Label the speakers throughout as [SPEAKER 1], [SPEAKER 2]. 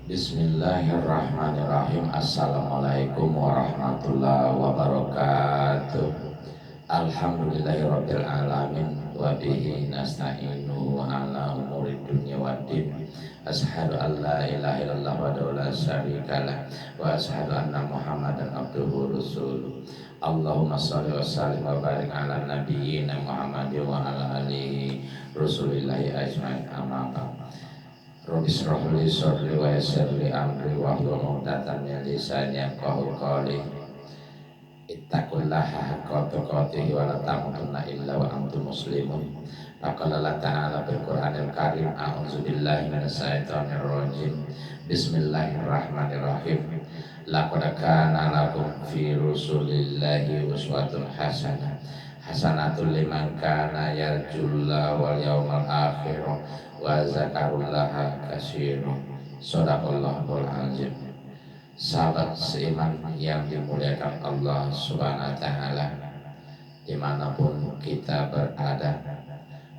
[SPEAKER 1] Bismillahirrahmanirrahim. Assalamualaikum warahmatullahi wabarakatuh. Alhamdulillahirabbil alamin wa bihi nasta'inu ala umurid dunya waddin. Asyhadu an la ilaha illallah wa la syarikalah wa asyhadu anna Muhammadan abduhu rasuluh. Allahumma shalli wa sallim wa barik ala nabiyyina Muhammad wa ala alihi rasulillahi ajmain. Amma ba'd. Rabbi shrah li sadri wa yassir li amri wahlul 'uqdatam min lisani yafqahu qawli. Ittaqullaha haqqa tuqatih wa la tamutunna illa wa antum muslimun. Faqala Allah ta'ala bil Qur'anil Karim, a'udzu billahi minash shaitonir rajim. Bismillahirrahmanirrahim. Laqad kana lakum fi rasulillahi uswatun hasanah. Hasanatul liman kana yarjullaha wal yawmal akhir wa zakarullaha katsiran. Shadaqallahul azim. Sahabat seiman yang dimuliakan Allah Subhanahu wa taala, dimanapun kita berada,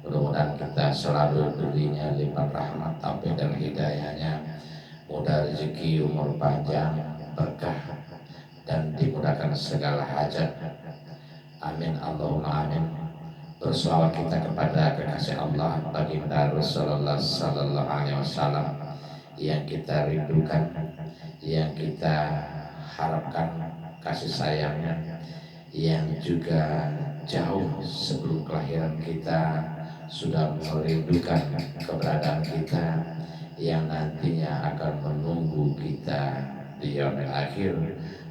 [SPEAKER 1] mudah-mudahan kita selalu diberinya limpah rahmat, taufik dan hidayahnya, mudah rezeki, umur panjang, berkah, dan dimudahkan segala hajat. Amin Allahumma amin. Berselawat kita kepada kekasih Allah baginda Rasulullah sallallahu alaihi wasallam yang kita rindukan, yang kita harapkan kasih sayangnya, yang juga jauh sebelum kelahiran kita sudah merindukan keberadaan kita, yang nantinya akan menunggu kita di yaumil akhir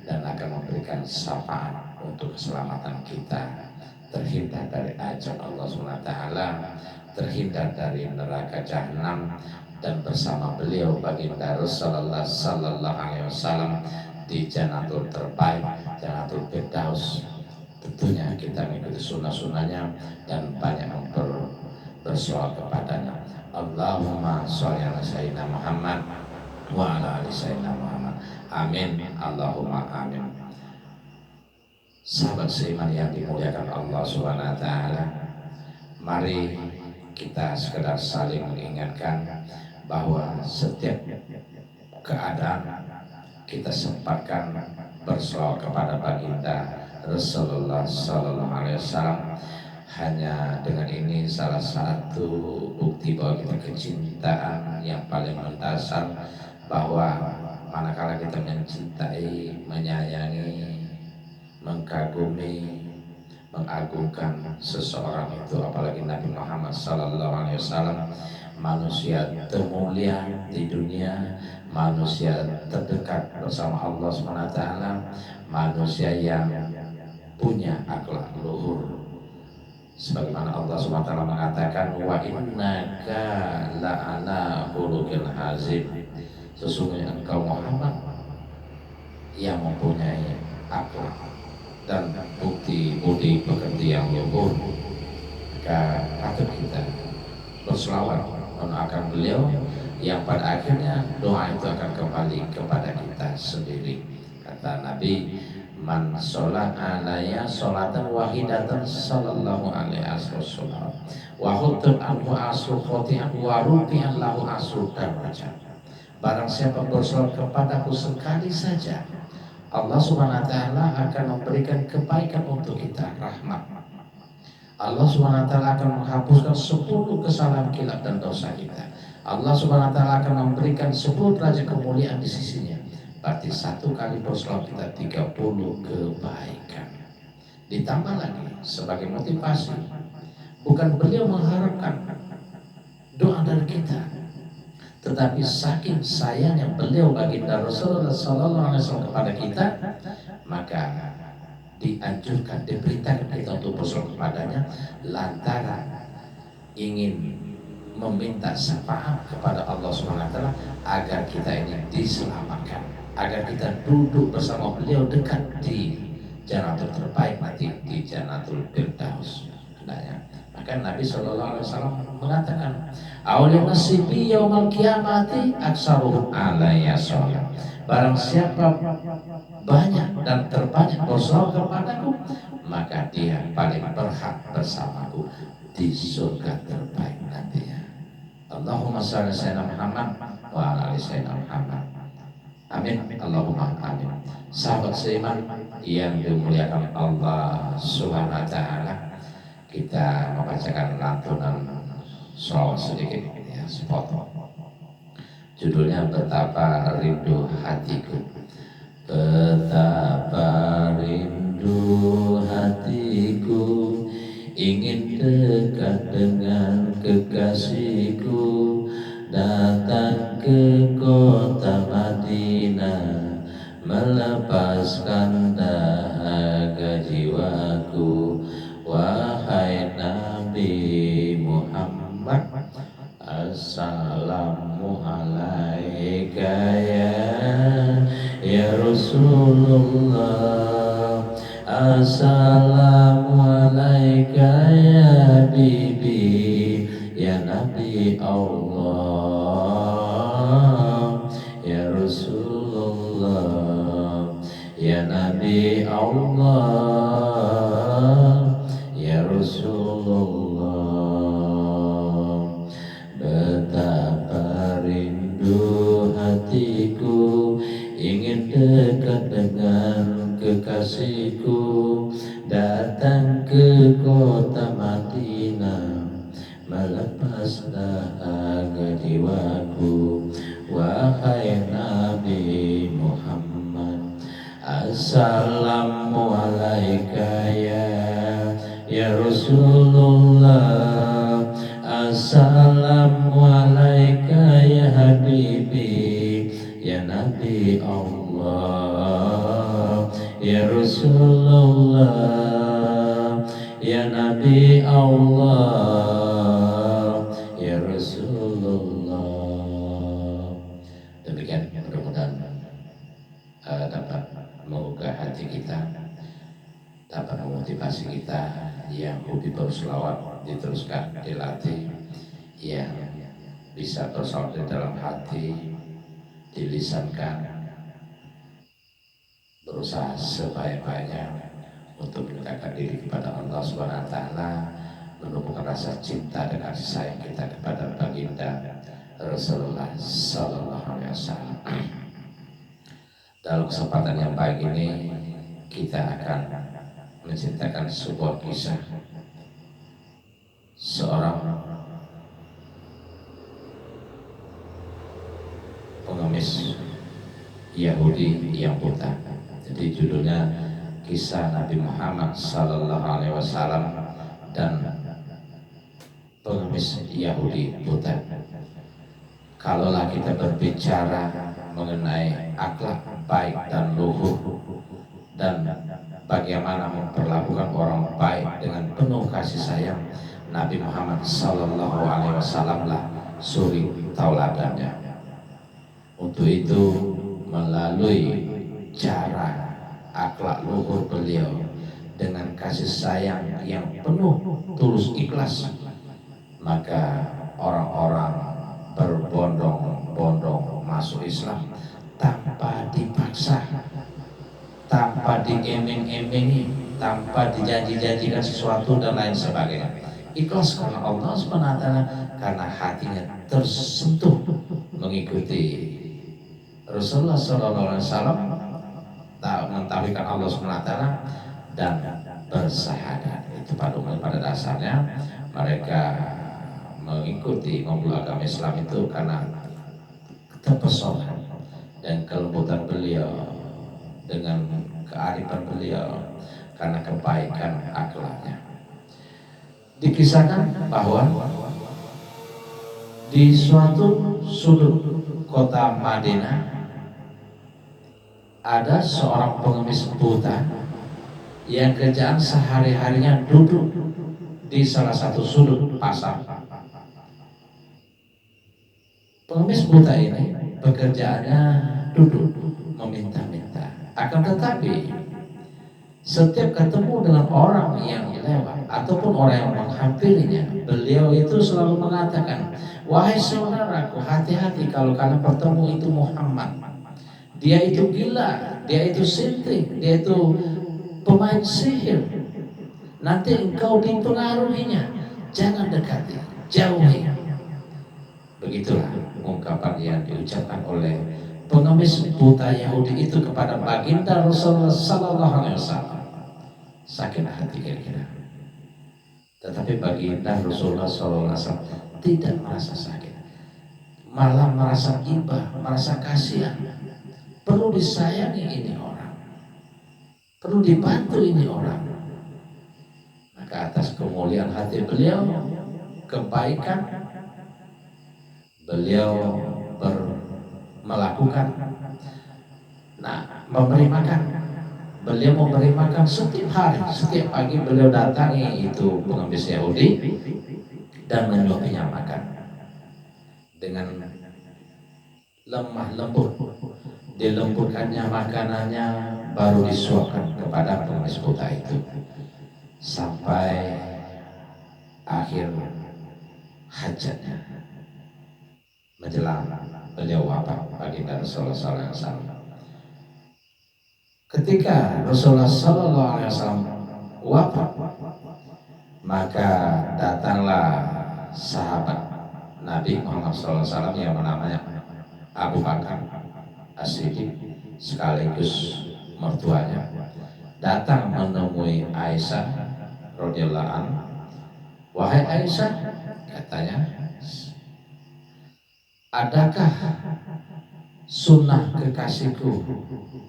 [SPEAKER 1] dan akan memberikan syafaat untuk keselamatan kita, terhindar dari azab Allah SWT, terhindar dari neraka jahanam, dan bersama beliau baginda Rasulullah sallallahu alaihi wasallam di Jannatul terbaik, Jannatul Firdaus. Tentunya kita mengikuti sunnah-sunnahnya dan banyak bersolawat kepadanya. Allahumma sholli ala sayyidina Muhammad wa ala ali sayyidina Muhammad. Amin Allahumma amin. Sahabat seiman yang dimuliakan Allah Subhanahu wa taala, mari kita sekedar saling mengingatkan bahwa setiap keadaan kita sempatkan bersolawat kepada baginda Rasulullah sallallahu alaihi wasallam. Hanya dengan ini salah satu bukti bahwa kita kecintaan yang paling mendasar, bahwa manakala kita mencintai, menyayangi, mengkagumi, mengagungkan seseorang itu, apalagi Nabi Muhammad sallallahu alaihi wasallam, manusia termulia di dunia, manusia terdekat bersama Allah SWT, manusia yang punya akhlak luhur. Sebagaimana Allah SWT mengatakan, wa innaka la'ala khuluqin azim. Sesungguhnya engkau Muhammad yang mempunyai akhlak dan budi pekerti yang luhur. Maka patut kita berselawat mendoakan beliau, yang pada akhirnya doa itu akan kembali kepada kita sendiri. Kata Nabi, man sholat alaya sholatan wahidatan sallallahu alaihi wasallam wa hutun anhu asru khoti'an wa rupi'an lahu asru darajat. Barang siapa bersolat kepadaku sekali saja, Allah Subhanahu wa taala akan memberikan kebaikan untuk kita, rahmat. Allah Subhanahu wa taala akan menghapuskan 10 kesalahan kilaf dan dosa kita. Allah Subhanahu wa taala akan memberikan 10 derajat kemuliaan di sisinya. Berarti 1 kali berselawat kita 30 kebaikan. Ditambah lagi sebagai motivasi, bukan beliau mengharapkan doa dari kita, tetapi saking sayangnya beliau baginda Rasulullah sallallahu alaihi wasallam kepada kita, maka dianjurkan, diberitakan kita untuk bersolawat kepadanya, lantaran ingin meminta syafaat kepada Allah SWT agar kita ini diselamatkan, agar kita duduk bersama beliau dekat di Jannatul terbaik, nanti di Jannatul Firdaus. Maka Nabi SAW mengatakan, awalnya nasibi yaumal kiamati aksaruhum alaiya sholat. Barang siapa banyak dan terbanyak bersolawat kepadaku, maka dia paling berhak bersamaku di surga terbaik nantinya. Allahumma shalli ala Muhammad wa ala ali sayyidina Muhammad. Amin. Allahumma amin. Sahabat seiman yang dimuliakan Allah Subhanahu wa taala, kita membacakan lantunan sholawat sedikit ya, sepotong. Judulnya Betapa Rindu Hatiku. Betapa rindu hatiku ingin dekat dengan kekasihku, datang ke kota Madinah, melepaskan dahaga jiwaku. Wahai Nabi Muhammad, assalamu alaika ya Rasulullah, assalamu alaika ya Bibi, ya Nabi Allah, ya Rasulullah, ya Nabi Allah, ya Rasulullah. Betapa rindu hatiku ingin dekat dengan kekasihku, datang ke kota Madinah, melepas dahaga jiwaku. Wahai Nabi Muhammad, assalamu alaika ya Rasulullah, assalamu alaika ya Habibi, ya Nabi Allah, ya Rasulullah, ya Nabi Allah, ya Rasulullah. Demikian, mudah-mudahan dapat menggugah hati kita, dapat memotivasi kita yang hobi berselawat diteruskan, dilatih, yang bisa berselawat di dalam hati, dilisankan, berusaha sebaik-baiknya untuk mendekatkan diri kepada Allah Subhanahu wa taala, menumbuhkan rasa cinta dan kasih sayang kita kepada baginda Rasulullah sallallahu alaihi wasallam. Dalam kesempatan yang baik ini kita akan menceritakan sebuah kisah seorang pengemis Yahudi yang buta. Jadi judulnya kisah Nabi Muhammad sallallahu alaihi wasallam dan pengemis Yahudi buta. Kalaulah kita berbicara mengenai akhlak baik dan luhur dan bagaimana memperlakukan orang baik dengan penuh kasih sayang, Nabi Muhammad sallallahu alaihi wasallam lah suri tauladannya. Untuk itu melalui cara akhlak luhur beliau dengan kasih sayang yang penuh tulus ikhlas, maka orang-orang berbondong-bondong masuk Islam tanpa dipaksa, tanpa diiming-imingi, tanpa dijanji-janjikan sesuatu dan lain sebagainya. Ikhlas karena Allah SWT, karena hatinya tersentuh mengikuti Rasulullah SAW, mentauhidkan Allah SWT dan bersyahadat. Itu pada dasarnya mereka mengikuti memeluk agama Islam itu karena terpesona dan kelembutan beliau, dengan kearifan beliau, karena kebaikan akhlaknya. Dikisahkan bahwa di suatu sudut kota Madinah ada seorang pengemis buta yang kerjaan sehari-harinya duduk di salah satu sudut pasar. Pengemis buta ini pekerjaannya duduk meminta-minta. Akan tetapi setiap ketemu dengan orang yang lewat ataupun orang yang menghampirinya, beliau itu selalu mengatakan, wahai saudaraku, hati-hati kalau kalian bertemu itu Muhammad. Dia itu gila, dia itu sinting, dia itu pemain sihir. Nanti engkau dipengaruhinya. Jangan dekati, jauhi. Begitulah ungkapan yang diucapkan oleh pengemis buta Yahudi itu kepada baginda Rasulullah Sallallahu Alaihi Wasallam. Sakit hati kira-kira. Tetapi baginda Rasulullah Sallallahu Alaihi Wasallam tidak merasa sakit, malah merasa iba, merasa kasihan. Perlu disayangi ini orang, perlu dibantu ini orang. Maka atas kemuliaan hati beliau, kebaikan beliau melakukan, memberi makan. Beliau memberi makan setiap hari, setiap pagi beliau datangi itu pengemis Yahudi dan menyuapinya makan dengan lemah lembut. Dilembutkannya makanannya, baru disuapkan kepada pengemis buta itu sampai akhir hajatnya menjelang beliau wafat baginda Rasulullah SAW. Ketika Rasulullah SAW wafat, maka datanglah sahabat Nabi Muhammad SAW yang namanya Abu Bakar As-Siddiq sekaligus mertuanya, datang menemui Aisyah radhiyallahu anha. Wahai Aisyah, katanya, adakah sunnah kekasihku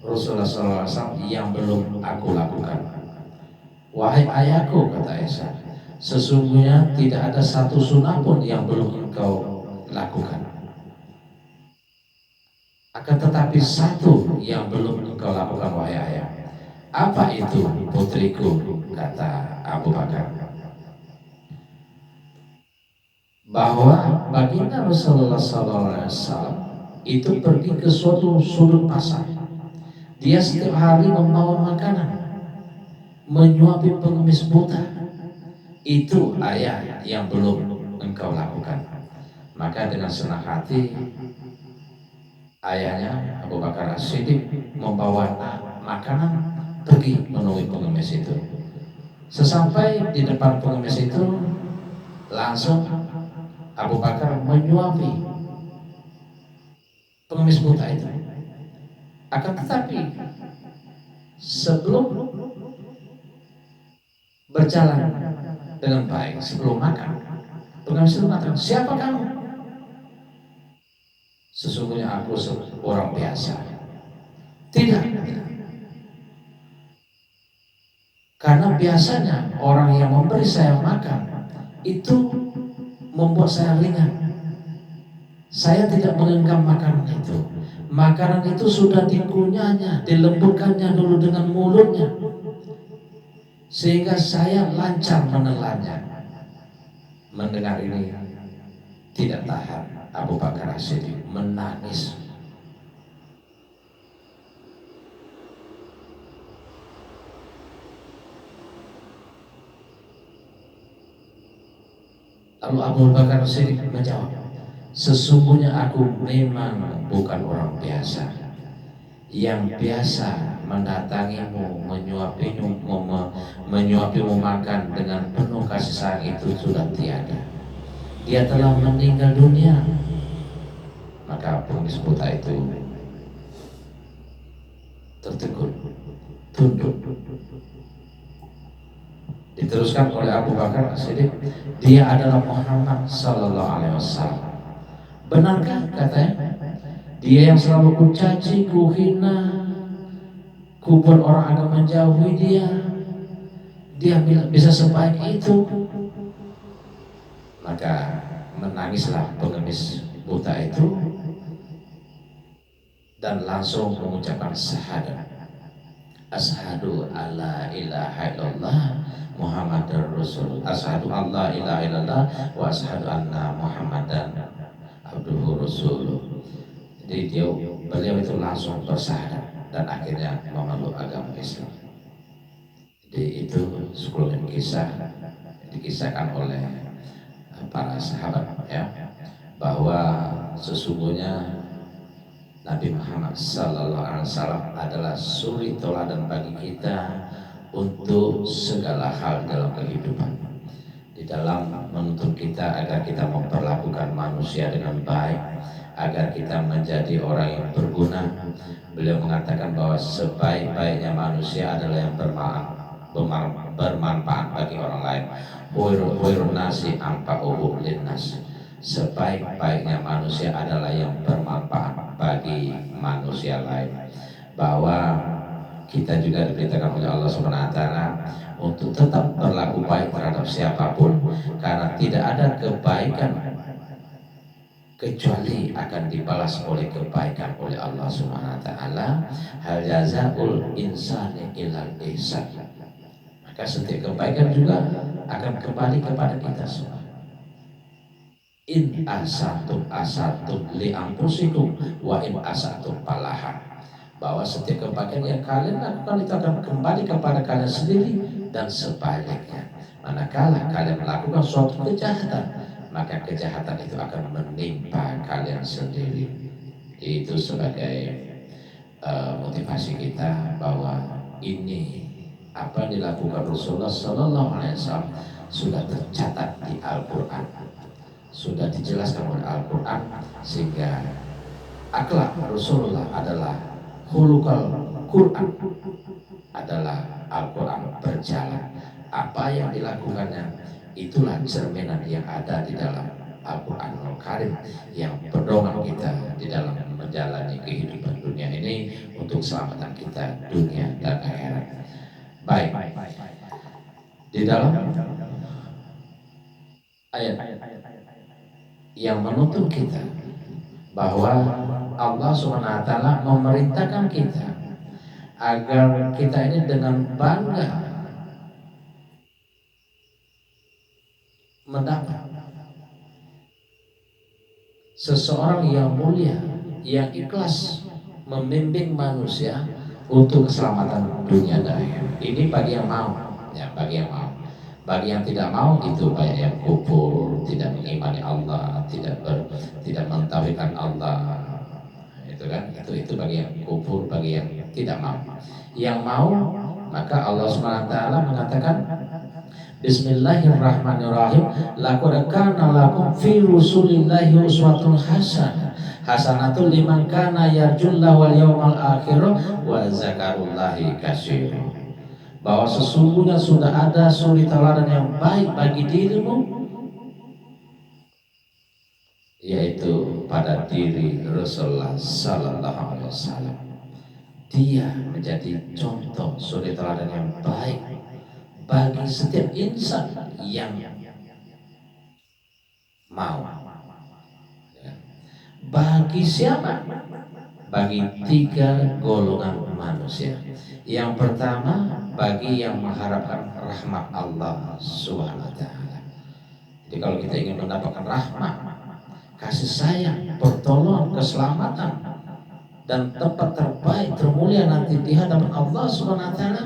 [SPEAKER 1] Rasulullah SAW yang belum aku lakukan? Wahai ayahku, kata Aisyah, sesungguhnya tidak ada satu sunnah pun yang belum engkau lakukan. Akan tetapi satu yang belum engkau lakukan, wahai ayah. Apa itu, putriku? Kata Abu Bakar. Bahwa baginda Rasulullah SAW itu pergi ke suatu sudut pasar. Dia setiap hari membawa makanan, menyuapi pengemis buta. Itu ayah yang belum engkau lakukan. Maka dengan senang hati ayahnya Abu Bakar As-Siddiq membawa makanan pergi menemui pengemis itu. Sesampai di depan pengemis itu, langsung Abu Bakar menyuapi pengemis buta itu. Akan tetapi sebelum berjalan dengan baik, sebelum makan, pengemis itu mengatakan, siapa kamu? Sesungguhnya aku orang biasa. Tidak. Karena biasanya orang yang memberi saya makan itu membuat saya ringan. Saya tidak mengenggam makanan itu. Makanan itu sudah dikunyahnya, dilembutkannya dulu dengan mulutnya, sehingga saya lancar menelannya. Mendengar ini tidak tahan, Abu Bakar As-Siddiq menangis. Lalu Abu Bakar As-Siddiq menjawab, sesungguhnya aku memang bukan orang biasa yang biasa mendatangimu, menyuapimu makan dengan penuh kasih sayang. Itu sudah tiada. Dia telah meninggal dunia. Maka pengemis buta itu tertegun, tunduk. Diteruskan oleh Abu Bakar As-Siddiq, dia adalah Muhammad Sallallahu Alaihi Wasallam. Benarkah, katanya, dia yang selalu kucaci, kuhina, kubur orang akan menjauhi dia. Dia bisa sebaik itu. Maka menangislah pengemis buta itu dan langsung mengucapkan syahadat, asyhadu alla ilaha illallah Muhammadar Rasul, asyhadu alla ilaha illallah wa asyhadu anna Muhammadan abduhu rasuluh. Jadi beliau itu langsung bersyahadat dan akhirnya memeluk agama Islam. Jadi itu sekelumit kisah dikisahkan oleh para sahabat, ya, bahwa sesungguhnya Nabi Muhammad Sallallahu Alaihi Wasallam adalah suri teladan bagi kita untuk segala hal dalam kehidupan. Di dalam menuntut kita agar kita memperlakukan manusia dengan baik, agar kita menjadi orang yang berguna. Beliau mengatakan bahwa sebaik-baiknya manusia adalah yang bermanfaat bagi orang lain. Khairun nasi anfa'uhum linnas. Sebaik-baiknya manusia adalah yang bermanfaat bagi manusia lain. Bahwa kita juga diberitakan oleh Allah Subhanahu wa taala untuk tetap berlaku baik terhadap siapapun, karena tidak ada kebaikan kecuali akan dibalas oleh kebaikan oleh Allah Subhanahu wa taala. Hal jazaul insani ilal ihsan. Maka setiap kebaikan juga akan kembali kepada kita semua. In asatum li anfusikum wa in asatum falaha. Bahwa setiap kebaikan yang kalian lakukan itu akan kembali kepada kalian sendiri, dan sebaliknya manakala kalian melakukan suatu kejahatan, maka kejahatan itu akan menimpa kalian sendiri. Itu sebagai motivasi kita bahwa ini apa yang dilakukan Rasulullah Sallallahu Alaihi Wasallam sudah tercatat di Al-Quran, sudah dijelaskan oleh Al-Quran, sehingga akhlak Rasulullah adalah khuluqul Quran, adalah Al-Quran berjalan. Apa yang dilakukannya itulah cerminan yang ada di dalam Al-Quran Al-Karim yang pedoman kita di dalam menjalani kehidupan dunia ini untuk keselamatan kita dunia dan akhirat. Baik, di dalam ayat yang menuntut kita bahwa Allah Subhanahu wa taala memerintahkan kita agar kita ini dengan bangga mendapat seseorang yang mulia, yang ikhlas membimbing manusia untuk keselamatan dunia dan akhirat. Ini bagi yang mau, ya, bagi yang mau. Bagi yang tidak mau itu banyak yang kufur, tidak mengimani Allah, tidak mentauhidkan Allah. Itu kan, itu bagi yang kufur, bagi yang tidak mau. Yang mau, maka Allah SWT mengatakan Bismillahirrahmanirrahim, laqad kana lakum fi rasulillahi uswatun hasanah hasanatul liman kana yarjullaha wal yawmal akhir wa zakarullahi katsiran. Bahwa sesungguhnya sudah ada suri teladan yang baik bagi dirimu, yaitu pada diri Rasulullah Sallallahu Alaihi Wasallam. Dia menjadi contoh suri teladan yang baik bagi setiap insan yang mau. Bagi siapa? Bagi tiga golongan manusia. Yang pertama, bagi yang mengharapkan rahmat Allah Subhanahu wa taala. Jadi kalau kita ingin mendapatkan rahmat, kasih sayang, pertolongan, keselamatan, dan tempat terbaik termulia nanti di hadapan Allah Subhanahu wa taala,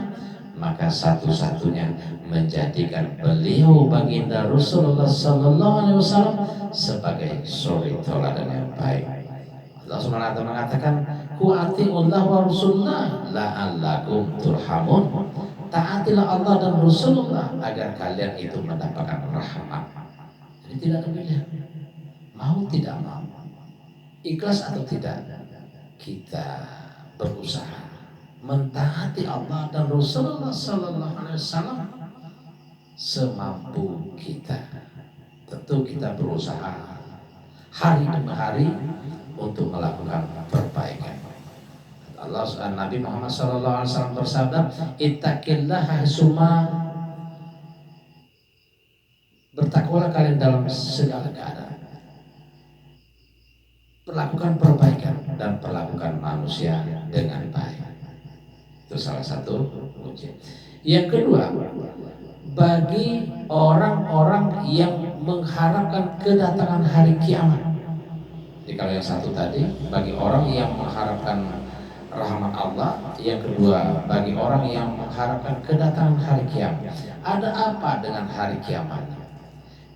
[SPEAKER 1] maka satu-satunya menjadikan beliau baginda Rasulullah Sallallahu Alaihi Wasallam sebagai suri teladan yang baik. Allah Subhanahu wa taala mengatakan, "Ku atiullah wa rasulullah la'allakum turhamun." Taatilah Allah dan Rasulullah agar kalian itu mendapatkan rahmat. Jadi tidak ada pilihan. Mau tidak mau, ikhlas atau tidak, kita berusaha mentaati Allah dan Rasulullah Sallallahu Alaihi Wasallam semampu kita. Tentu kita berusaha hari demi hari untuk melakukan perbaikan. Allah Nabi Muhammad Sallallahu Alaihi Wasallam bersabda, "Ittaqillaha haitsuma." Bertakwalah kalian dalam segala keadaan. Perlakukan perbaikan dan perlakukan manusia dengan baik. Itu salah satu kunci. Yang kedua, bagi orang-orang yang mengharapkan kedatangan hari kiamat. Jadi kalau yang satu tadi bagi orang yang mengharapkan rahmat Allah, yang kedua bagi orang yang mengharapkan kedatangan hari kiamat. Ada apa dengan hari kiamat?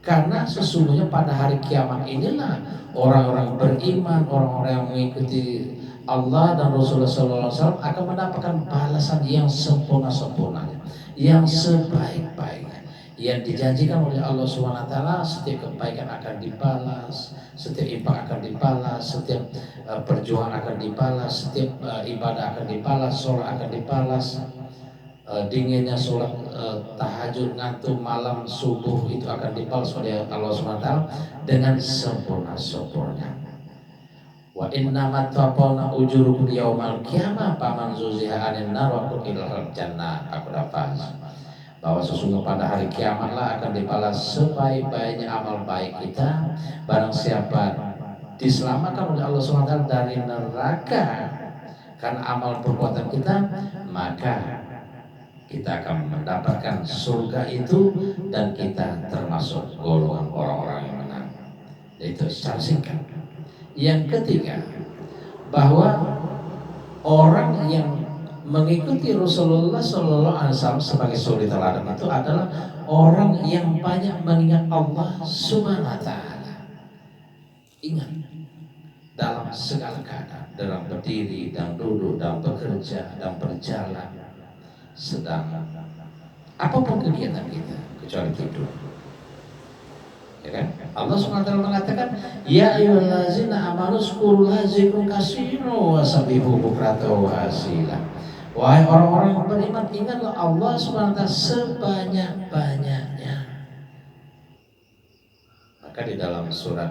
[SPEAKER 1] Karena sesungguhnya pada hari kiamat inilah orang-orang beriman, orang-orang yang mengikuti Allah dan Rasulullah SAW akan mendapatkan balasan yang sempurna-sempurnanya, yang sebaik-baiknya, yang dijanjikan oleh Allah SWT. Setiap kebaikan akan dibalas, setiap infak akan dibalas, setiap perjuangan akan dibalas, setiap ibadah akan dibalas, sholat akan dibalas, dinginnya sholat tahajud, ngantuk malam subuh itu akan dibalas oleh Allah SWT dengan sempurna-sempurna. Wa innamat taqawna ujurukum yaumal qiyamah faman zuziha 'anil nar wa qudkhilal jannah faqad faz. Bahwa sesungguhnya pada hari kiamatlah akan dibalas sebaik-baiknya amal baik kita. Barang siapa diselamatkan oleh Allah SWT dari neraka karena amal perbuatan kita, maka kita akan mendapatkan surga itu dan kita termasuk golongan orang-orang yang menang. Itu secara singkat. Yang ketiga, bahwa orang yang mengikuti Rasulullah Sallallahu Alaihi Wasallam sebagai suri teladan itu adalah orang yang banyak mengingat Allah Subhanahu Wa Taala. Ingat dalam segala keadaan, dalam berdiri, dalam duduk, dalam bekerja, dalam berjalan, sedang apapun kegiatan kita kecuali tidur. Ya kan? Allah SWT mengatakan, ya ayyuhallazina amanu zkurullaha dzikran katsiran wa sabbihuhu bukratan wa asila. Wahai orang-orang yang beriman, ingatlah Allah SWT sebanyak-banyaknya. Maka di dalam surat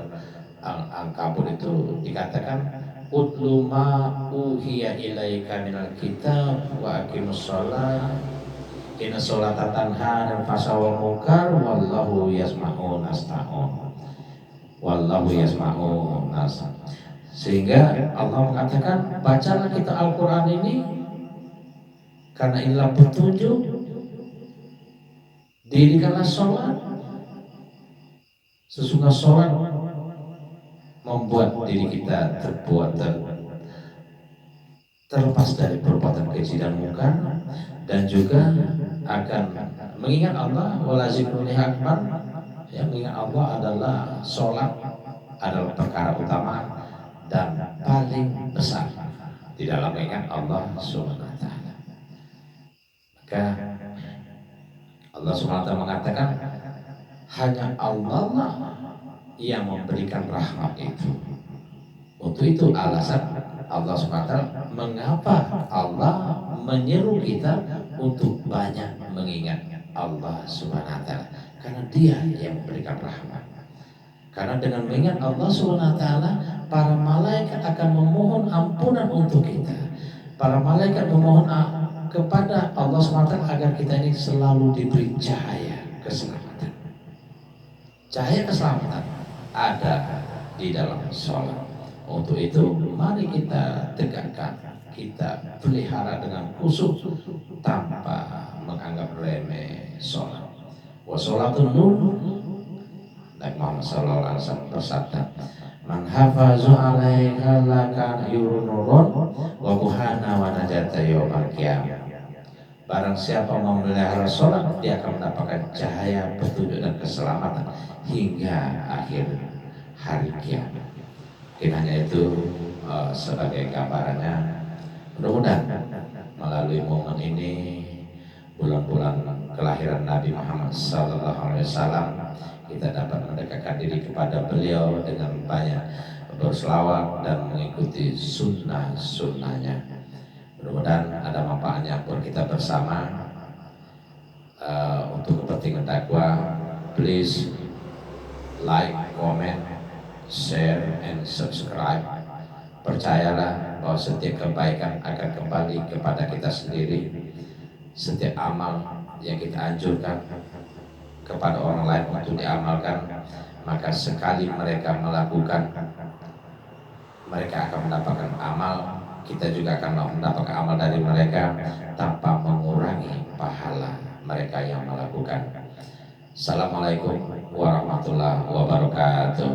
[SPEAKER 1] Al-Ankabut itu dikatakan, utlu ma uhiya ilaika minal kitab wa aqimus shalah inna sholata tanha 'anil fahsya'i wal munkar wallahu yasma'u nasta'un. Wallahu yasma'u nasta'un. Sehingga Allah mengatakan, bacalah kita Al-Qur'an ini karena inilah petunjuk. Dirikanlah sholat. Sesungguhnya sholat membuat diri kita terlepas dari perbuatan keji dan munkar, dan juga akan mengingat Allah. Wala zikrul akbar, ya, mengingat Allah adalah sholat adalah perkara utama dan paling besar di dalam mengingat Allah Subhanahu Wa Taala. Maka Allah Subhanahu Wa Taala mengatakan, hanya Allah lah yang memberikan rahmat itu. Untuk itu alasan Allah SWT mengapa Allah menyeru kita untuk banyak mengingat Allah Subhanahu wa taala, karena Dia yang memberikan rahmat. Karena dengan mengingat Allah Subhanahu wa taala, para malaikat akan memohon ampunan untuk kita. Para malaikat memohon kepada Allah Subhanahu wa taala agar kita ini selalu diberi cahaya keselamatan. Cahaya keselamatan ada di dalam sholat. Untuk itu mari kita tegakkan, kita pelihara dengan khusyuk tanpa menganggap remeh sholat. Wa sholatun nur. Nabi Muhammad sallallahu alaihi wasallam bersabda, man hafazu 'alaiha laka yurunurun wa buhana wa najata yaumil qiyamah. Barang siapa memelihara sholat, dia akan mendapatkan cahaya petunjuk dan keselamatan hingga akhir hari kiamat. Hanya itu sebagai gambarannya. Mudah-mudahan melalui momen ini, bulan-bulan kelahiran Nabi Muhammad SAW, kita dapat mendekatkan diri kepada beliau dengan banyak berselawat dan mengikuti sunnah-sunnahnya. Mudah-mudahan ada manfaatnya buat kita bersama. Untuk kepentingan dakwah, please like, comment, share, and subscribe. Percayalah bahwa setiap kebaikan akan kembali kepada kita sendiri. Setiap amal yang kita anjurkan kepada orang lain untuk diamalkan, maka sekali mereka melakukan, mereka akan mendapatkan amal. Kita juga akan mendapatkan amal dari mereka tanpa mengurangi pahala mereka yang melakukan. Assalamualaikum warahmatullahi wabarakatuh.